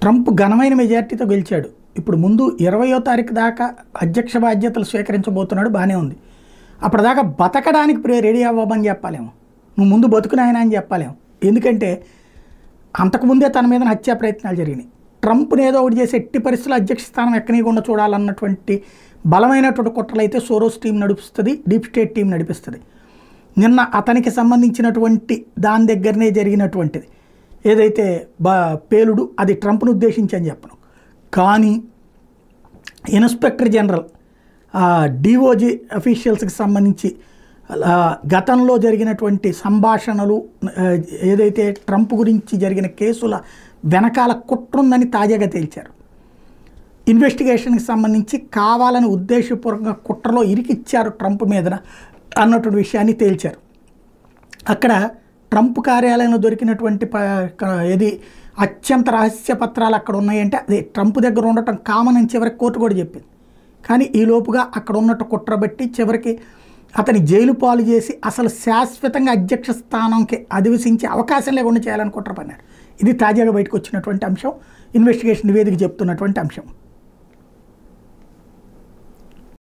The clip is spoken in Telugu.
ట్రంప్ ఘనమైన మెజార్టీతో గెలిచాడు. ఇప్పుడు ముందు 20వ తారీఖు దాకా అధ్యక్ష బాధ్యతలు స్వీకరించబోతున్నాడు, బాగానే ఉంది. అప్పటిదాకా బతకడానికి రెడీ అవ్వమని చెప్పాలేమో, నువ్వు ముందు బతుకునాయన అని చెప్పాలేమో. ఎందుకంటే అంతకుముందే తన మీద హత్యా ప్రయత్నాలు జరిగినాయి. ట్రంప్ని ఏదో ఒకటి చేసి ఎట్టి పరిస్థితుల్లో అధ్యక్ష స్థానం ఎక్కనీయకుండా చూడాలన్నటువంటి బలమైనటువంటి కుట్రలు అయితే సోరోస్ టీం నడుపుస్తుంది, డీప్ స్టేట్ టీం నడిపిస్తుంది. నిన్న అతనికి సంబంధించినటువంటి దాని దగ్గరనే జరిగినటువంటిది ఏదైతే పేలుడు, అది ట్రంప్ను ఉద్దేశించి అని చెప్పను. కానీ ఇన్స్పెక్టర్ జనరల్ డిఓజీ అఫీషియల్స్కి సంబంధించి గతంలో జరిగినటువంటి సంభాషణలు, ఏదైతే ట్రంప్ గురించి జరిగిన కేసుల వెనకాల కుట్రుందని తాజాగా తేల్చారు. ఇన్వెస్టిగేషన్కి సంబంధించి కావాలని ఉద్దేశపూర్వకంగా కుట్రలో ఇరికిచ్చారు ట్రంప్ మీద అన్నటువంటి విషయాన్ని తేల్చారు. అక్కడ ట్రంప్ కార్యాలయంలో దొరికినటువంటి ఏది అత్యంత రహస్య పత్రాలు అక్కడ ఉన్నాయంటే అది ట్రంప్ దగ్గర ఉండటం కామన్ అని చివరికి కోర్టు కూడా చెప్పింది. కానీ ఈ లోపుగా అక్కడ ఉన్నట్టు కుట్ర బట్టి చివరికి అతని జైలు పాలు చేసి అసలు శాశ్వతంగా అధ్యక్ష స్థానంకి అధివసించే అవకాశం లేకుండా చేయాలని కుట్ర పన్నాడు. ఇది తాజాగా బయటకు వచ్చినటువంటి అంశం, ఇన్వెస్టిగేషన్ నివేదిక చెప్తున్నటువంటి అంశం.